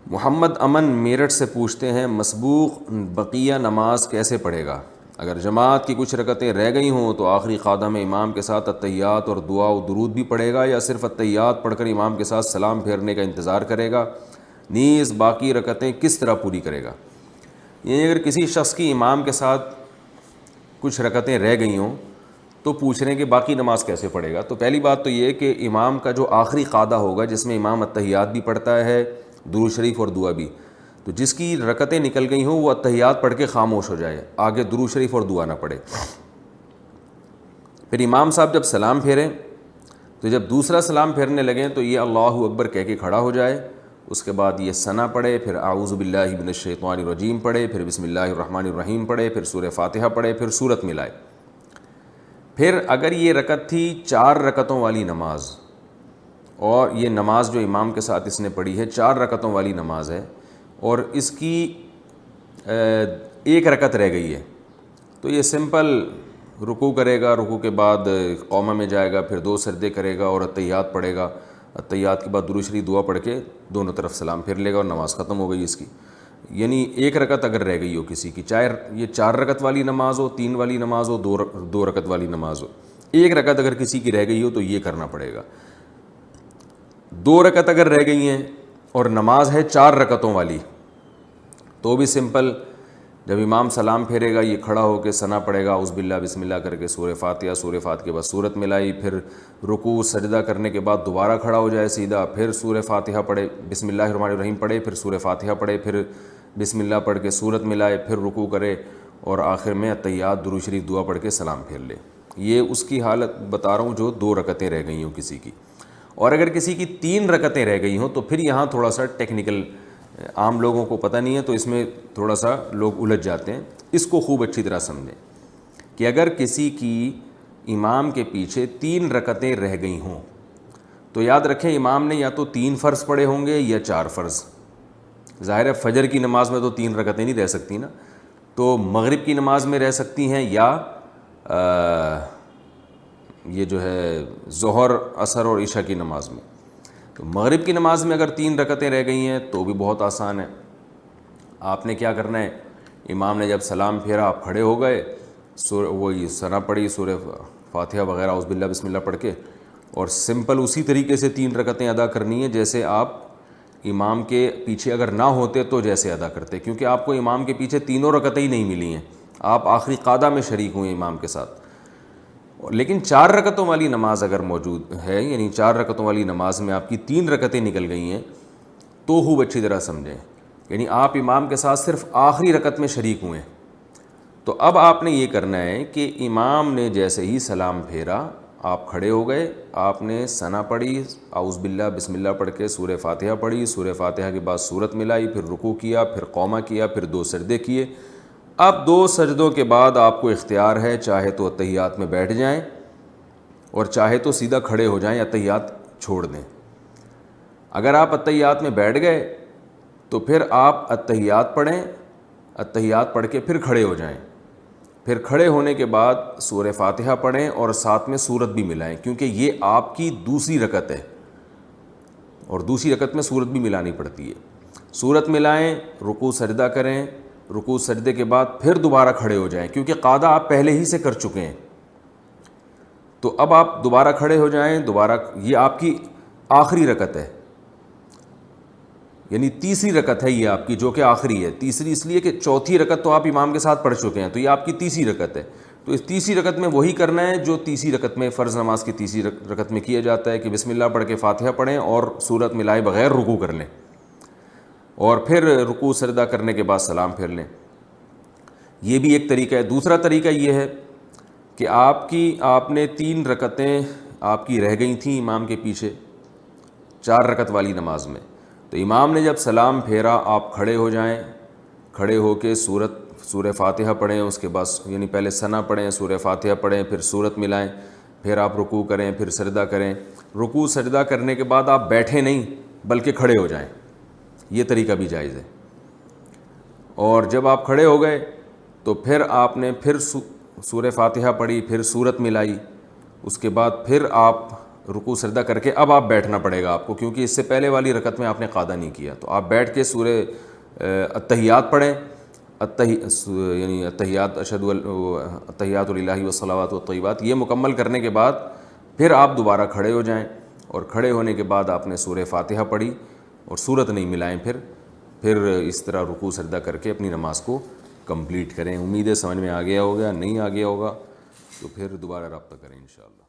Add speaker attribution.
Speaker 1: محمد امن میرٹھ سے پوچھتے ہیں مسبوق بقیہ نماز کیسے پڑھے گا؟ اگر جماعت کی کچھ رکعتیں رہ گئی ہوں تو آخری قعدہ میں امام کے ساتھ التحیات اور دعا و درود بھی پڑھے گا، یا صرف التحیات پڑھ کر امام کے ساتھ سلام پھیرنے کا انتظار کرے گا؟ نیز باقی رکعتیں کس طرح پوری کرے گا؟ یعنی اگر کسی شخص کی امام کے ساتھ کچھ رکعتیں رہ گئی ہوں تو پوچھ رہے ہیں کہ باقی نماز کیسے پڑھے گا؟ تو پہلی بات تو یہ کہ امام کا جو آخری قعدہ ہوگا جس میں امام التحیات بھی پڑھتا ہے، درود شریف اور دعا بھی، تو جس کی رکعتیں نکل گئی ہوں وہ التحیات پڑھ کے خاموش ہو جائے، آگے درود شریف اور دعا نہ پڑھے۔ پھر امام صاحب جب سلام پھیریں تو جب دوسرا سلام پھیرنے لگیں تو یہ اللہ اکبر کہہ کے کھڑا ہو جائے، اس کے بعد یہ ثنا پڑھے، پھر اعوذ باللہ من الشیطان الرجیم پڑھے، پھر بسم اللہ الرحمن الرحیم پڑھے، پھر سورہ فاتحہ پڑھے، پھر سورت ملائے۔ پھر اگر یہ رکعت تھی 4 رکعتوں والی نماز، اور یہ نماز جو امام کے ساتھ اس نے پڑھی ہے 4 رکعتوں والی نماز ہے، اور اس کی 1 رکعت رہ گئی ہے، تو یہ سمپل رکوع کرے گا، رکوع کے بعد قومہ میں جائے گا، پھر 2 سجدے کرے گا اور التحیات پڑھے گا، التحیات کے بعد درود شریف دعا پڑھ کے دونوں طرف سلام پھیر لے گا اور نماز ختم ہو گئی اس کی۔ یعنی 1 رکعت اگر رہ گئی ہو کسی کی، چاہے یہ 4 رکعت والی نماز ہو، 3 والی نماز ہو، 2 رکعت والی نماز ہو، 1 رکعت اگر کسی کی رہ گئی ہو تو یہ کرنا پڑے گا۔ 2 رکعت اگر رہ گئی ہیں اور نماز ہے 4 رکعتوں والی تو بھی سمپل، جب امام سلام پھیرے گا یہ کھڑا ہو کے ثنا پڑھے گا، اعوذ باللہ بسم اللہ کر کے سورہ فاتحہ کے بعد سورت ملائی، پھر رکوع سجدہ کرنے کے بعد دوبارہ کھڑا ہو جائے سیدھا، پھر سورہ فاتحہ پڑھے، بسم اللہ الرحمن الرحیم پڑھے، پھر سورہ فاتحہ پڑھے، پھر بسم اللہ پڑھ کے سورت ملائے، پھر رکوع کرے اور آخر میں التحیات درود شریف دعا پڑھ کے سلام پھیر لے۔ یہ اس کی حالت بتا رہا ہوں جو 2 رکعتیں رہ گئی ہوں کسی کی۔ اور اگر کسی کی 3 رکعتیں رہ گئی ہوں تو پھر یہاں تھوڑا سا ٹیکنیکل، عام لوگوں کو پتہ نہیں ہے تو اس میں تھوڑا سا لوگ الجھ جاتے ہیں، اس کو خوب اچھی طرح سمجھیں کہ اگر کسی کی امام کے پیچھے 3 رکعتیں رہ گئی ہوں تو یاد رکھیں امام نے یا تو 3 فرض پڑھے ہوں گے یا 4 فرض۔ ظاہر ہے فجر کی نماز میں تو 3 رکعتیں نہیں رہ سکتی نا، تو مغرب کی نماز میں رہ سکتی ہیں، یا یہ جو ہے ظہر عصر اور عشاء کی نماز میں۔ تو مغرب کی نماز میں اگر 3 رکعتیں رہ گئی ہیں تو بھی بہت آسان ہے، آپ نے کیا کرنا ہے، امام نے جب سلام پھیرا آپ کھڑے ہو گئے، وہی ثنا پڑھی، سورہ فاتحہ وغیرہ اعوذ باللہ بسم اللہ پڑھ کے، اور سمپل اسی طریقے سے 3 رکعتیں ادا کرنی ہے جیسے آپ امام کے پیچھے اگر نہ ہوتے تو جیسے ادا کرتے، کیونکہ آپ کو امام کے پیچھے 3 رکعتیں ہی نہیں ملی ہیں، آپ آخری قعدہ میں شریک ہوئے امام کے ساتھ۔ لیکن 4 رکعتوں والی نماز اگر موجود ہے، یعنی 4 رکعتوں والی نماز میں آپ کی 3 رکعتیں نکل گئی ہیں تو خوب اچھی طرح سمجھیں، یعنی آپ امام کے ساتھ صرف آخری رکعت میں شریک ہوئے ہیں، تو اب آپ نے یہ کرنا ہے کہ امام نے جیسے ہی سلام پھیرا آپ کھڑے ہو گئے، آپ نے ثنا پڑھی، اعوذ باللہ بسم اللہ پڑھ کے سورہ فاتحہ پڑھی، سورہ فاتحہ کے بعد سورت ملائی، پھر رکوع کیا، پھر قومہ کیا، پھر 2 سجدے کیے۔ اب 2 سجدوں کے بعد آپ کو اختیار ہے، چاہے تو التحیات میں بیٹھ جائیں اور چاہے تو سیدھا کھڑے ہو جائیں، التحیات چھوڑ دیں۔ اگر آپ التحیات میں بیٹھ گئے تو پھر آپ التحیات پڑھیں، التحیات پڑھ کے پھر کھڑے ہو جائیں، پھر کھڑے ہونے کے بعد سورہ فاتحہ پڑھیں اور ساتھ میں سورت بھی ملائیں، کیونکہ یہ آپ کی دوسری رکعت ہے اور دوسری رکعت میں سورت بھی ملانی پڑتی ہے۔ سورت ملائیں، رکوع سجدہ کریں، رکوع سجدے کے بعد پھر دوبارہ کھڑے ہو جائیں، کیونکہ قعدہ آپ پہلے ہی سے کر چکے ہیں، تو اب آپ دوبارہ کھڑے ہو جائیں، دوبارہ یہ آپ کی آخری رکعت ہے، یعنی تیسری رکعت ہے یہ آپ کی، جو کہ آخری ہے۔ تیسری اس لیے کہ چوتھی رکعت تو آپ امام کے ساتھ پڑھ چکے ہیں، تو یہ آپ کی تیسری رکعت ہے، تو اس تیسری رکعت میں وہی کرنا ہے جو تیسری رکعت میں، فرض نماز کی تیسری رکعت میں کیا جاتا ہے، کہ بسم اللہ پڑھ کے فاتحہ پڑھیں اور سورت ملائے بغیر رکوع کر لیں، اور پھر رکوع سجدہ کرنے کے بعد سلام پھیر لیں۔ یہ بھی ایک طریقہ ہے۔ دوسرا طریقہ یہ ہے کہ آپ نے 3 رکعتیں آپ کی رہ گئی تھیں امام کے پیچھے 4 رکعت والی نماز میں، تو امام نے جب سلام پھیرا آپ کھڑے ہو جائیں، کھڑے ہو کے سورہ فاتحہ پڑھیں، اس کے بعد یعنی پہلے ثنا پڑھیں، سورہ فاتحہ پڑھیں، پھر سورت ملائیں، پھر آپ رکوع کریں، پھر سجدہ کریں۔ رکوع سجدہ کرنے کے بعد آپ بیٹھے نہیں بلکہ کھڑے ہو جائیں، یہ طریقہ بھی جائز ہے۔ اور جب آپ کھڑے ہو گئے تو پھر آپ نے پھر سورہ فاتحہ پڑھی، پھر سورت ملائی، اس کے بعد پھر آپ رکوع سجدہ کر کے اب آپ بیٹھنا پڑے گا آپ کو، کیونکہ اس سے پہلے والی رکعت میں آپ نے قاعدہ نہیں کیا. تو آپ بیٹھ کے سورہ التحیات پڑھیں، یعنی التحیات التحیات للہ والصلوات والطیبات، یہ مکمل کرنے کے بعد پھر آپ دوبارہ کھڑے ہو جائیں، اور کھڑے ہونے کے بعد آپ نے سورہ فاتحہ پڑھی اور سورت نہیں ملائیں، پھر اس طرح رکوع سجدہ کر کے اپنی نماز کو کمپلیٹ کریں. امید ہے سمجھ میں آ گیا ہوگا، نہیں آ گیا ہوگا تو پھر دوبارہ رابطہ کریں انشاءاللہ.